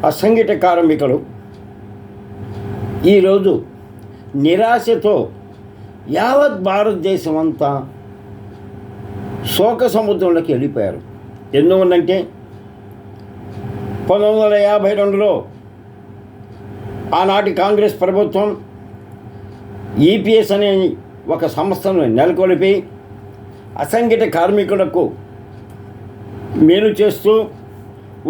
అసంఘటిత కార్మికులు ఈరోజు నిరాశతో యావత్ భారతదేశం అంతా శోక సముద్రంలోకి వెళ్ళిపోయారు. ఎందువల్లంటే 1952లో ఆనాటి కాంగ్రెస్ ప్రభుత్వం ఈపీఎస్ అనే ఒక సంస్థను నెలకొల్పి అసంఘటిత కార్మికులకు మేలు చేస్తూ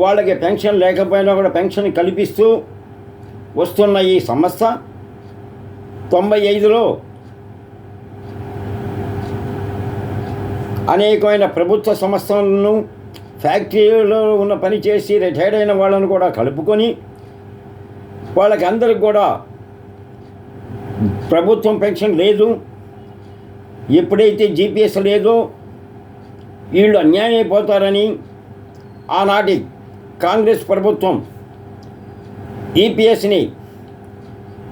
వాళ్ళకి పెన్షన్ లేకపోయినా కూడా పెన్షన్ కల్పిస్తూ వస్తున్న ఈ సంస్థ 95లో అనేకమైన ప్రభుత్వ సంస్థలను ఫ్యాక్టరీలో ఉన్న పని చేసి రిటైర్డ్ అయిన వాళ్ళను కూడా కలుపుకొని వాళ్ళకి అందరికి కూడా ప్రభుత్వం పెన్షన్ లేదు, ఎప్పుడైతే జీపీఎస్ లేదో వీళ్ళు అన్యాయం అయిపోతారని ఆనాటి కాంగ్రెస్ ప్రభుత్వం ఈపీఎస్ని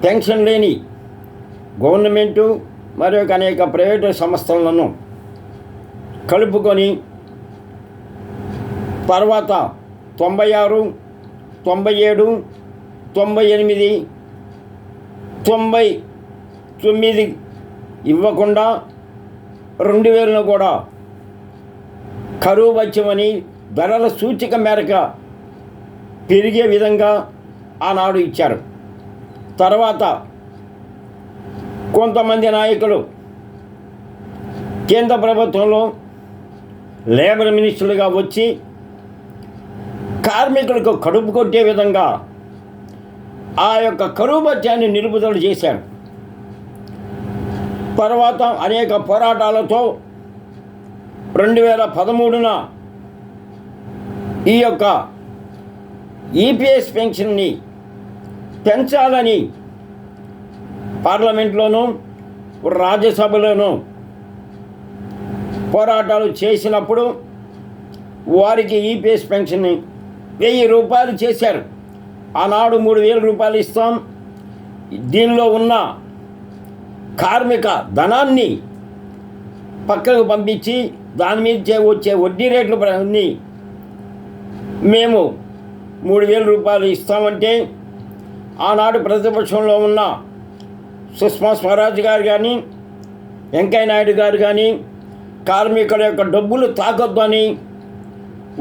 పెన్షన్ లేని గవర్నమెంటు మరియు అనేక ప్రైవేటు సంస్థలను కలుపుకొని తర్వాత 96, 97, 98, 99 ఇవ్వకుండా 2000 కూడా కరువు వచ్చమని ధరల సూచిక మేరకు పెరిగే విధంగా ఆనాడు ఇచ్చారు. తర్వాత కొంతమంది నాయకులు కేంద్ర ప్రభుత్వంలో లేబర్ మినిస్టర్లుగా వచ్చి కార్మికులకు కడుపు కొట్టే విధంగా ఆ యొక్క కరువు భత్యాన్ని నిలుపుదల చేశారు. తర్వాత అనేక పోరాటాలతో 2013న ఈ యొక్క ఈపీఎస్ పెన్షన్ని పెంచాలని పార్లమెంట్లోనూ రాజ్యసభలోనూ పోరాటాలు చేసినప్పుడు వారికి ఈపీఎస్ పెన్షన్ని 1000 రూపాయలు చేశారు. ఆనాడు 3000 రూపాయలు ఇస్తాం, దీనిలో ఉన్న కార్మిక ధనాన్ని పక్కకు పంపించి దాని మీద వచ్చే వడ్డీ రేట్లు అన్నీ మేము 3000 రూపాయలు ఇస్తామంటే ఆనాడు ప్రతిపక్షంలో ఉన్న సుష్మా స్వరాజ్ గారు కానీ వెంకయ్య నాయుడు గారు కానీ కార్మికుల యొక్క డబ్బులు తాకొద్దు అని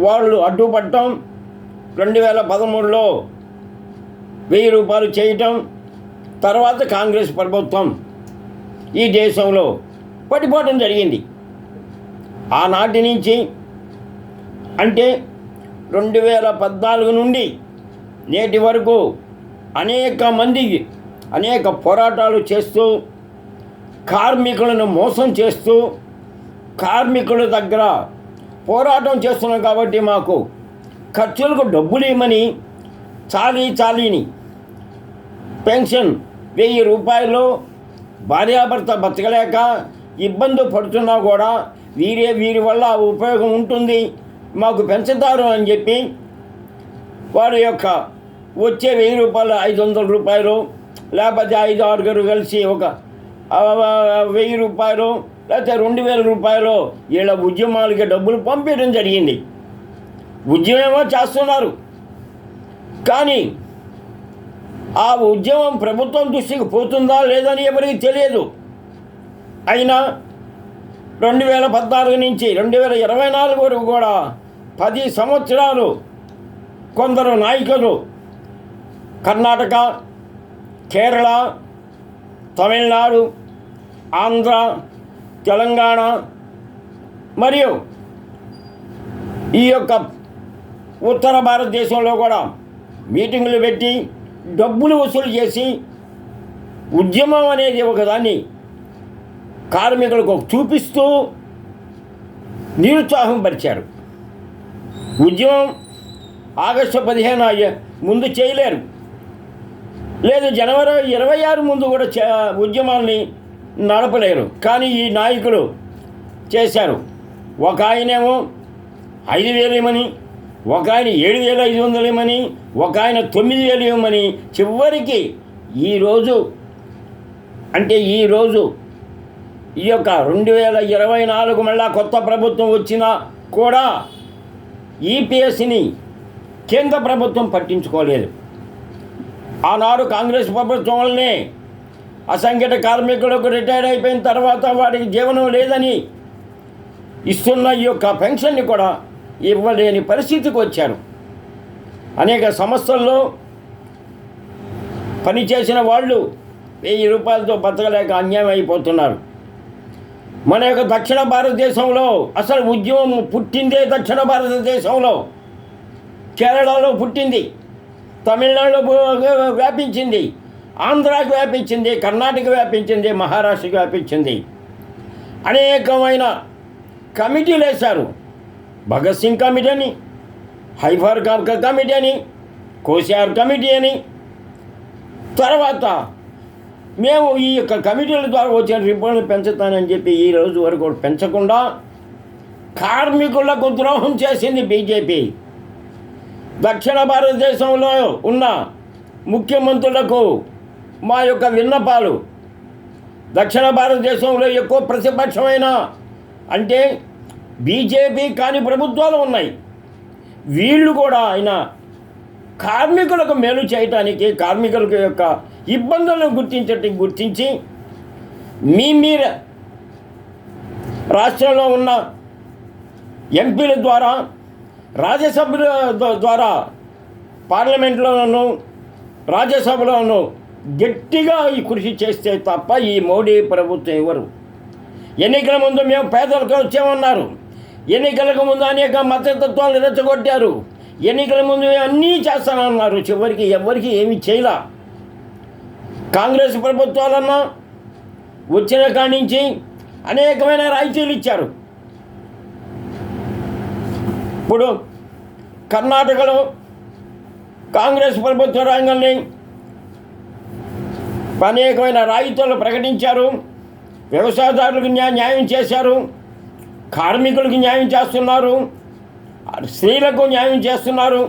వాళ్ళు అడ్డుపడటం, 2013లో 1000 రూపాయలు చేయటం, తర్వాత కాంగ్రెస్ ప్రభుత్వం ఈ దేశంలో పడిపోవడం జరిగింది. ఆనాటి నుంచి అంటే 2014 నుండి నేటి వరకు అనేక పోరాటాలు చేస్తూ కార్మికులను మోసం చేస్తూ కార్మికుల దగ్గర పోరాటం చేస్తున్నాం కాబట్టి మాకు ఖర్చులకు డబ్బులు ఇవ్వమని చాలీని పెన్షన్ 1000 రూపాయలు భార్యాభర్త బతకలేక ఇబ్బంది పడుతున్నా కూడా వీరి వల్ల ఉపయోగం ఉంటుంది, మాకు పెంచుతారు అని చెప్పి వారి యొక్క వచ్చే 1000 రూపాయలు 500 రూపాయలు లేకపోతే 5-6 కలిసి ఒక 1000 రూపాయలు లేకపోతే 2000 రూపాయలు వీళ్ళ ఉద్యమాలకి డబ్బులు పంపించడం జరిగింది. ఉద్యమేమో చేస్తున్నారు, కానీ ఆ ఉద్యమం ప్రభుత్వం దృష్టికి పోతుందా లేదని ఎవరికి తెలియదు. అయినా 2014 నుంచి 2024 వరకు కూడా 10 సంవత్సరాలు కొందరు నాయకులు కర్ణాటక, కేరళ, తమిళనాడు, ఆంధ్ర, తెలంగాణ మరియు ఈ యొక్క ఉత్తర భారతదేశంలో కూడా మీటింగులు పెట్టి డబ్బులు వసూలు చేసి ఉద్యమం అనేది ఒకదాన్ని కార్మికులకు చూపిస్తూ నిరుత్సాహం పరిచారు. ఉద్యమం ఆగస్టు 15 ముందు చేయలేరు, లేదు జనవరి 26 ముందు కూడా ఉద్యమాల్ని నడపలేరు, కానీ ఈ నాయకులు చేశారు. ఒక ఆయనేమో 5000 ఇవ్వమని, ఒక ఆయన 7500 ఇవ్వమని, ఒక ఆయన 9000 ఇవ్వమని, చివరికి ఈరోజు ఈ యొక్క 2024 మళ్ళా కొత్త ప్రభుత్వం వచ్చినా కూడా ఈపీఎస్ని కేంద్ర ప్రభుత్వం పట్టించుకోలేదు. ఆనాడు కాంగ్రెస్ ప్రభుత్వం వల్లనే అసంఘటిత కార్మికులకు రిటైర్ అయిపోయిన తర్వాత వాడికి జీవనం లేదని ఇస్తున్న ఈ యొక్క పెన్షన్ని కూడా ఇవ్వలేని పరిస్థితికి వచ్చారు. అనేక సంస్థల్లో పనిచేసిన వాళ్ళు 1000 రూపాయలతో బతకలేక అన్యాయం అయిపోతున్నారు. మన యొక్క దక్షిణ భారతదేశంలో అసలు ఉద్యమం పుట్టిందే దక్షిణ భారతదేశంలో. కేరళలో పుట్టింది, తమిళనాడులో వ్యాపించింది, ఆంధ్రాకి వ్యాపించింది, కర్ణాటక వ్యాపించింది, మహారాష్ట్రకి వ్యాపించింది. అనేకమైన కమిటీలు వేశారు. భగత్ సింగ్ కమిటీ అని, హైఫర్ కమిటీ అని, కోసియార్ కమిటీ అని. తర్వాత మేము ఈ యొక్క కమిటీల ద్వారా వచ్చిన రిపోర్ట్లు పెంచుతానని చెప్పి ఈ రోజు వరకు పెంచకుండా కార్మికులకు ద్రోహం చేసింది బీజేపీ. దక్షిణ భారతదేశంలో ఉన్న ముఖ్యమంత్రులకు మా యొక్క విన్నపాలు, దక్షిణ భారతదేశంలో ఎక్కువ ప్రతిపక్షమైన అంటే బీజేపీ కాని ప్రభుత్వాలు ఉన్నాయి. వీళ్ళు కూడా ఆయన కార్మికులకు మేలు చేయటానికి, కార్మికుల యొక్క ఇబ్బందులను గుర్తించి మీ రాష్ట్రంలో ఉన్న ఎంపీల ద్వారా, రాజ్యసభల ద్వారా, పార్లమెంట్లోనూ రాజ్యసభలోనూ గట్టిగా ఈ కృషి చేస్తే తప్ప ఈ మోడీ ప్రభుత్వం ఎవరు. ఎన్నికల ముందు మేము పేదలకు వచ్చామన్నారు. ఎన్నికలకు ముందు అనేక మతతత్వాలు రెచ్చగొట్టారు. ఎన్నికల ముందు అన్నీ చేస్తానన్నారు. చివరికి ఎవరికి ఏమి చేయలా. కాంగ్రెస్ ప్రభుత్వాలన్నా వచ్చిన కాడి నుంచి అనేకమైన రాయితీలు ఇచ్చారు. ఇప్పుడు కర్ణాటకలో కాంగ్రెస్ ప్రభుత్వ రంగాన్ని అనేకమైన రాయితీలు ప్రకటించారు. వ్యవసాయదారులకు న్యాయం చేశారు, కార్మికులకు న్యాయం చేస్తున్నారు, స్త్రీలకు న్యాయం చేస్తున్నారు.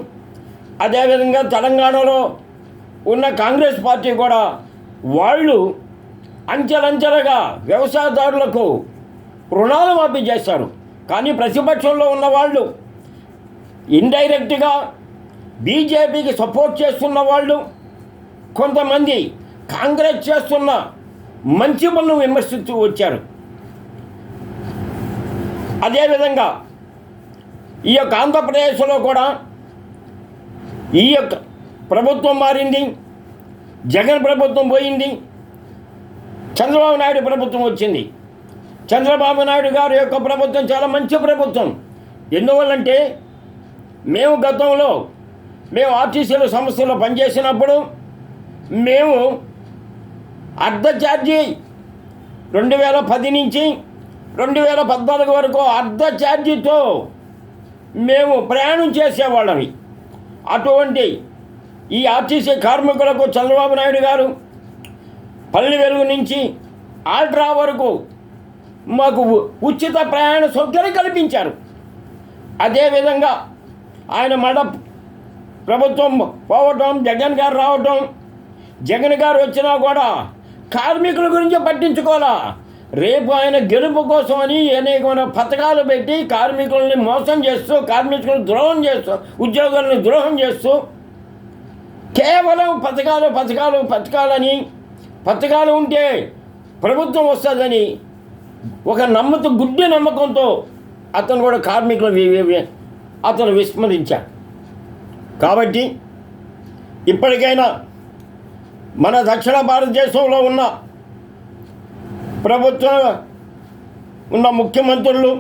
అదేవిధంగా తెలంగాణలో ఉన్న కాంగ్రెస్ పార్టీ కూడా వాళ్ళు అంచెలంచెలుగా వ్యవసాయదారులకు రుణాలు మాఫీ చేశారు. కానీ ప్రతిపక్షంలో ఉన్న వాళ్ళు ఇండైరెక్ట్గా బీజేపీకి సపోర్ట్ చేస్తున్న వాళ్ళు కొంతమంది కాంగ్రెస్ చేస్తున్న మంచి పనులు విమర్శిస్తూ వచ్చారు. అదేవిధంగా ఈ యొక్క ఆంధ్రప్రదేశ్లో కూడా ఈ యొక్క ప్రభుత్వం మారింది. జగన్ ప్రభుత్వం పోయింది, చంద్రబాబు నాయుడు ప్రభుత్వం వచ్చింది. చంద్రబాబు నాయుడు గారి యొక్క ప్రభుత్వం చాలా మంచి ప్రభుత్వం. ఎందువల్లంటే మేము గతంలో ఆర్టీసీల సంస్థలో పనిచేసినప్పుడు మేము అర్ధ ఛార్జీ 2010 నుంచి 2014 వరకు అర్ధ ఛార్జీతో మేము ప్రయాణం చేసేవాళ్ళమి. అటువంటి ఈ ఆర్టీసీ కార్మికులకు చంద్రబాబు నాయుడు గారు పల్లె వెలుగు నుంచి ఆల్ట్రా వరకు మాకు ఉచిత ప్రయాణ సౌకర్యం కల్పించారు. అదేవిధంగా ఆయన మళ్ళా ప్రభుత్వం పోవటం, జగన్ గారు రావటం, జగన్ గారు వచ్చినా కూడా కార్మికుల గురించి పట్టించుకోవాలా. రేపు ఆయన గెలుపు కోసమని అనేకమైన పథకాలు పెట్టి కార్మికుల్ని మోసం చేస్తూ, కార్మికులను ద్రోహం చేస్తూ, ఉద్యోగులను ద్రోహం చేస్తూ కేవలం పథకాలని పథకాలు ఉంటే ప్రభుత్వం వస్తుందని ఒక గుడ్డి నమ్మకంతో అతను కూడా కార్మికులు అతను విస్మరించాడు. కాబట్టి ఇప్పటికైనా మన దక్షిణ భారతదేశంలో ఉన్న ప్రభుత్వం ఉన్న ముఖ్యమంత్రులు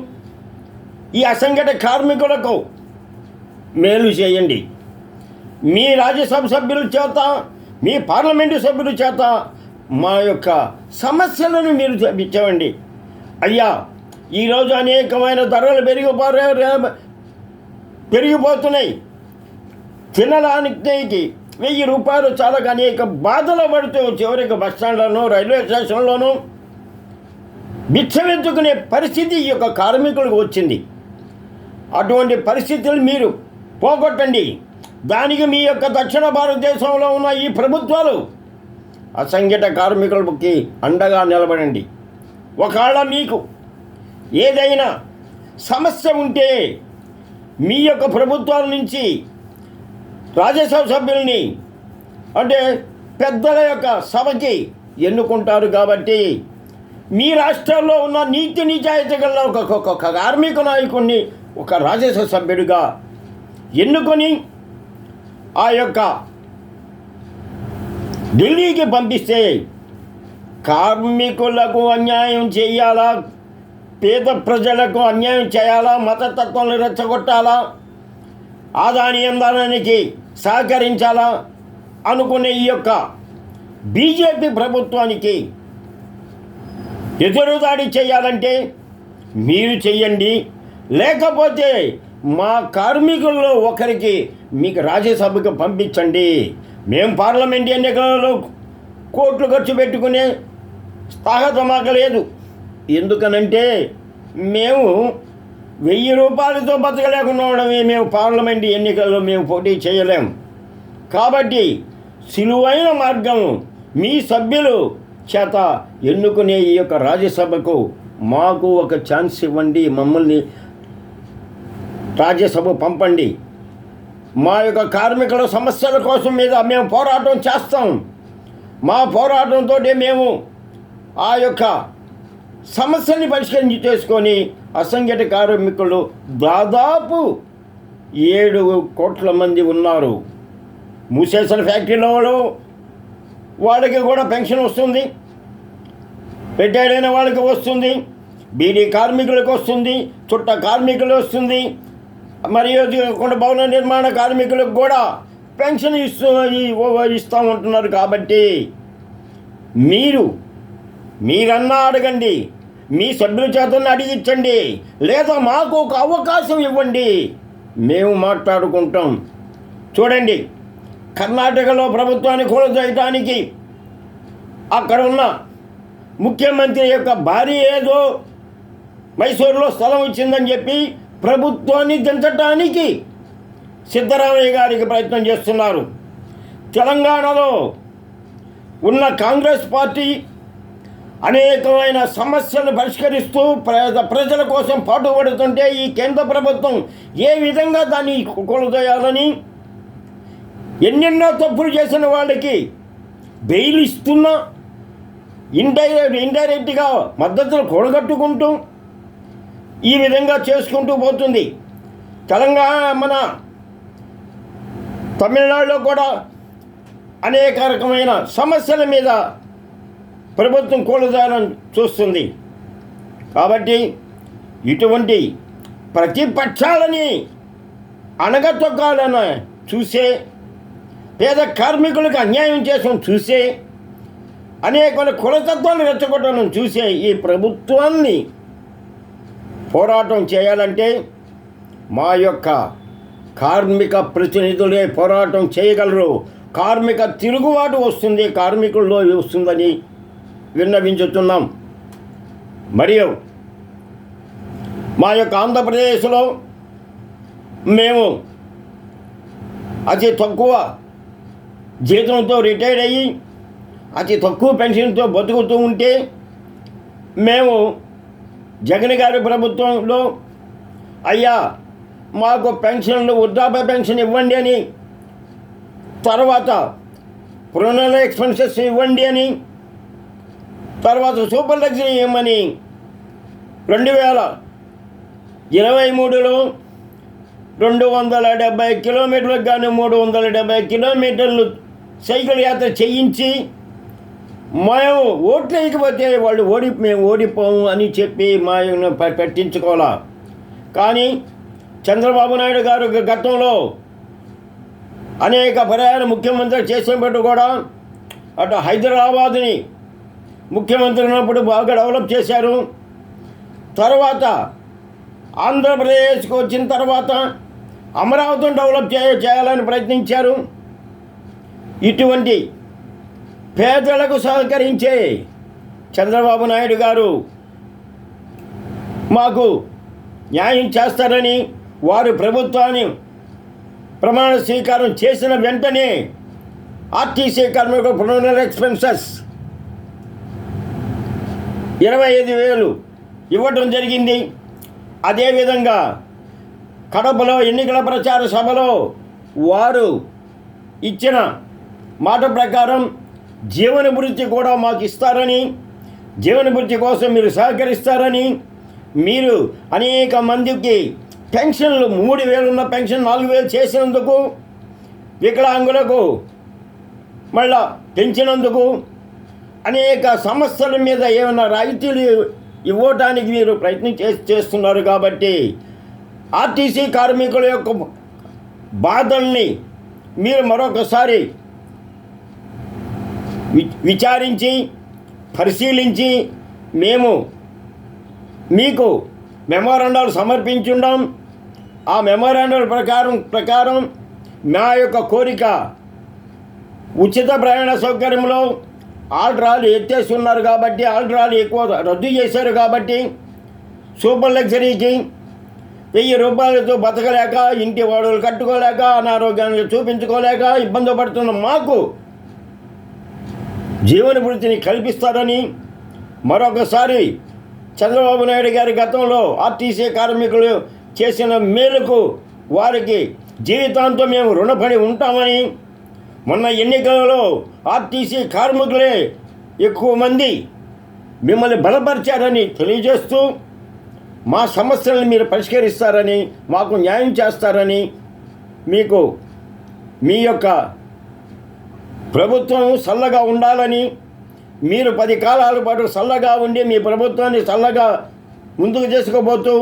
ఈ అసంఘటిత కార్మికులకు మేలు చేయండి. మీ రాజ్యసభ సభ్యుల చేత, మీ పార్లమెంటు సభ్యుల చేత మా యొక్క సమస్యలను మీరు ఇచ్చేవండి. అయ్యా, ఈరోజు అనేకమైన ధరలు పెరిగిపోతున్నాయి. తినడానికి 1000 రూపాయలు చాలా అనేక బాధలు పడుతూ చివరికి బస్టాండ్లోనూ, రైల్వే స్టేషన్లోనూ బిచ్చమెత్తుకునే పరిస్థితి ఈ యొక్క కార్మికులకు వచ్చింది. అటువంటి పరిస్థితులు మీరు పోగొట్టండి. దానికి మీ యొక్క దక్షిణ భారతదేశంలో ఉన్న ఈ ప్రభుత్వాలు అసంఘటిత కార్మికులకి అండగా నిలబడండి. ఒకవేళ మీకు ఏదైనా సమస్య ఉంటే మీ యొక్క ప్రభుత్వాల నుంచి రాజ్యసభ సభ్యుల్ని అంటే పెద్దల యొక్క సభకి ఎన్నుకుంటారు. కాబట్టి మీ రాష్ట్రాల్లో ఉన్న నీతి నిజాయితీ గల ఒక కార్మిక నాయకుడిని ఒక రాజ్యసభ సభ్యుడిగా ఎన్నుకొని ఆ యొక్క ఢిల్లీకి పంపిస్తే కార్మికులకు అన్యాయం చేయాలా, పేద ప్రజలకు అన్యాయం చేయాలా, మతతత్వాన్ని రెచ్చగొట్టాలా, ఆదాని అందానికి సహకరించాలా అనుకునే ఈ యొక్క బీజేపీ ప్రభుత్వానికి ఎదురుదాడి చేయాలంటే మీరు చెయ్యండి, లేకపోతే మా కార్మికుల్లో ఒకరికి మీకు రాజ్యసభకు పంపించండి. మేము పార్లమెంట్ ఎన్నికలలో కోట్లు ఖర్చు పెట్టుకునే స్థాగతం మాకు లేదు. ఎందుకనంటే మేము 1000 రూపాయలతో బతకలేకుండా ఉండమే. మేము పార్లమెంట్ ఎన్నికల్లో మేము పోటీ చేయలేము. కాబట్టి సులువైన మార్గం మీ సభ్యులు చేత ఎన్నుకునే ఈ యొక్క రాజ్యసభకు మాకు ఒక ఛాన్స్ ఇవ్వండి, మమ్మల్ని రాజ్యసభ పంపండి. మా యొక్క కార్మికుల సమస్యల కోసం మీద మేము పోరాటం చేస్తాం. మా పోరాటంతో మేము ఆ యొక్క సమస్యని పరిష్కరించి చేసుకొని అసంఘటిత కార్మికులు దాదాపు 7 కోట్ల మంది ఉన్నారు. మూసేసిన ఫ్యాక్టరీలో వాళ్ళకి కూడా పెన్షన్ వస్తుంది, రిటైర్ అయిన వాళ్ళకి వస్తుంది, బీడీ కార్మికులకు వస్తుంది, చుట్ట కార్మికులు వస్తుంది, మరియు భవన నిర్మాణ కార్మికులకు కూడా పెన్షన్ ఇస్తూ ఉంటున్నారు. కాబట్టి మీరన్నా అడగండి, మీ సభ్యుల చేతను అడిగించండి, లేదా మాకు ఒక అవకాశం ఇవ్వండి, మేము మాట్లాడుకుంటాం. చూడండి, కర్ణాటకలో ప్రభుత్వాన్ని కూలదోయటానికి అక్కడ ఉన్న ముఖ్యమంత్రి యొక్క భార్య ఏదో మైసూరులో స్థలం ఇచ్చిందని చెప్పి ప్రభుత్వాన్ని దించటానికి సిద్ధరామయ్య గారికి ప్రయత్నం చేస్తున్నారు. తెలంగాణలో ఉన్న కాంగ్రెస్ పార్టీ అనేకమైన సమస్యలను పరిష్కరిస్తూ ప్రజల కోసం పాటుపడుతుంటే ఈ కేంద్ర ప్రభుత్వం ఏ విధంగా దాన్ని కూలదోయాలని ఎన్నెన్నో తప్పులు చేసిన వాళ్ళకి బెయిల్ ఇస్తున్నా ఇండైరెక్ట్గా మద్దతులు కూడగట్టుకుంటూ ఈ విధంగా చేసుకుంటూ పోతుంది. మన తమిళనాడులో కూడా అనేక రకమైన సమస్యల మీద ప్రభుత్వం కూలదోయాలని చూస్తుంది. కాబట్టి ఇటువంటి ప్రతిపక్షాలని అణగతొక్కాలని చూసే, పేద కార్మికులకు అన్యాయం చేసిన చూసే, అనేక కులతత్వాన్ని రెచ్చగొట్టాలని చూసే ఈ ప్రభుత్వాన్ని పోరాటం చేయాలంటే మా యొక్క కార్మిక ప్రతినిధులే పోరాటం చేయగలరు. కార్మిక తిరుగుబాటు వస్తుంది, కార్మికుల్లో వస్తుందని విన్నవించుతున్నాం. మరియు మా యొక్క ఆంధ్రప్రదేశ్లో మేము అతి తక్కువ జీతంతో రిటైర్ అయ్యి అతి తక్కువ పెన్షన్తో బతుకుతూ ఉంటే మేము జగన్ గారి ప్రభుత్వంలో అయ్యా మాకు పెన్షన్లు, వృద్ధాప్య పెన్షన్ ఇవ్వండి అని, తర్వాత ప్రొనల్ ఎక్స్పెన్సెస్ ఇవ్వండి అని, తర్వాత సూపర్ లగ్జరీ ఇవ్వమని 2023లో 270 కిలోమీటర్లకు గాను 370 కిలోమీటర్లు సైకిల్ యాత్ర చేయించి మేము ఓట్లు వేయకపోతే మేము ఓడిపోము అని చెప్పి పట్టించుకోవాలా. కానీ చంద్రబాబు నాయుడు గారు గతంలో అనేక పర్యాయాలు ముఖ్యమంత్రి చేసినప్పుడు కూడా అటు హైదరాబాద్ని ముఖ్యమంత్రి ఉన్నప్పుడు బాగా డెవలప్ చేశారు. తర్వాత ఆంధ్రప్రదేశ్కి వచ్చిన తర్వాత అమరావతిని డెవలప్ చేయాలని ప్రయత్నించారు. ఇటువంటి పేదలకు సహకరించే చంద్రబాబు నాయుడు గారు మాకు న్యాయం చేస్తారని వారు ప్రభుత్వాన్ని ప్రమాణ స్వీకారం చేసిన వెంటనే ఆర్టీసీ కార్మికుల ప్రొనల్ ఎక్స్పెన్సెస్ 25,000 ఇవ్వటం జరిగింది. అదేవిధంగా కడపలో ఎన్నికల ప్రచార సభలో వారు ఇచ్చిన మాట ప్రకారం జీవన భృతి కూడా మాకు ఇస్తారని, జీవన భృతి కోసం మీరు సహకరిస్తారని, మీరు అనేక మందికి పెన్షన్లు 3,000 ఉన్న పెన్షన్ 4,000 చేసినందుకు, వికలాంగులకు మళ్ళా పెంచినందుకు, అనేక సమస్యల మీద ఏమైనా రాయితీలు ఇవ్వటానికి మీరు ప్రయత్నం చేస్తున్నారు. కాబట్టి ఆర్టీసీ కార్మికుల యొక్క బాధల్ని మీరు మరొకసారి విచారించి పరిశీలించి మేము మీకు మెమోరాండాలు సమర్పించున్నాం. ఆ మెమోరాండాల ప్రకారం మా యొక్క కోరిక ఉచిత ప్రయాణ సౌకర్యంలో ఆర్డరాలు ఎత్తేసి ఉన్నారు కాబట్టి, ఆర్డరాలు ఎక్కువ రద్దు చేశారు కాబట్టి, సూపర్ లగ్జరీకి 1000 రూపాయలతో బతకలేక, ఇంటి వాడులు కట్టుకోలేక, అనారోగ్యాన్ని చూపించుకోలేక ఇబ్బంది పడుతున్న మాకు జీవన భృతిని కల్పిస్తారని మరొకసారి చంద్రబాబు నాయుడు గారి గతంలో ఆర్టీసీ కార్మికులు చేసిన మేలుకు వారికి జీవితాంతం మేము రుణపడి ఉంటామని, మొన్న ఎన్నికలలో ఆర్టీసీ కార్మికులే ఎక్కువ మంది మిమ్మల్ని బలపరిచారని తెలియజేస్తూ, మా సమస్యలను మీరు పరిష్కరిస్తారని, మాకు న్యాయం చేస్తారని, మీకు మీ యొక్క ప్రభుత్వం చల్లగా ఉండాలని, మీరు 10 కాలాల పాటు చల్లగా ఉండి మీ ప్రభుత్వాన్ని చల్లగా ముందుకు చేసుకోబోతూ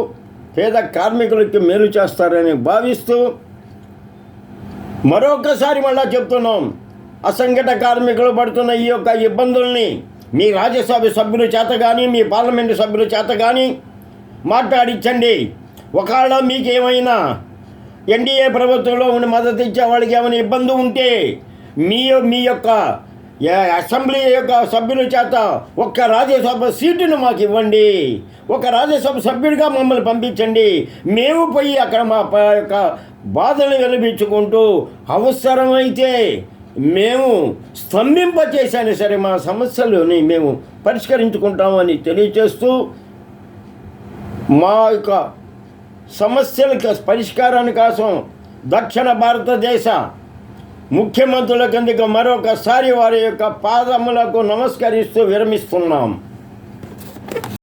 పేద కార్మికులకి మేలు చేస్తారని భావిస్తూ, మరొకసారి మళ్ళా చెప్తున్నాం, అసంఘటిత కార్మికులు పడుతున్న ఈ యొక్క ఇబ్బందుల్ని మీ రాజ్యసభ సభ్యుల చేత కానీ, మీ పార్లమెంటు సభ్యుల చేత కానీ మాట్లాడించండి. ఒకవేళ మీకేమైనా ఎన్డీఏ ప్రభుత్వంలో ఉండి మద్దతు ఇచ్చే వాళ్ళకి ఏమైనా ఇబ్బంది ఉంటే మీ యొక్క అసెంబ్లీ యొక్క సభ్యుల చేత ఒక్క రాజ్యసభ సీటును మాకు ఇవ్వండి, ఒక రాజ్యసభ సభ్యుడిగా మమ్మల్ని పంపించండి. మేము పోయి అక్కడ మా యొక్క బాధలు వెలిపించుకుంటూ అవసరమైతే మేము స్తంభింపచేసైనా సరే మా సమస్యలని మేము పరిష్కరించుకుంటామని తెలియచేస్తూ, మా యొక్క సమస్యల పరిష్కారాని కోసం దక్షిణ భారతదేశ ముఖ్యమంత్రుల కిందకు మరొకసారి వారి యొక్క పాదములకు నమస్కరిస్తూ విరమిస్తున్నాం.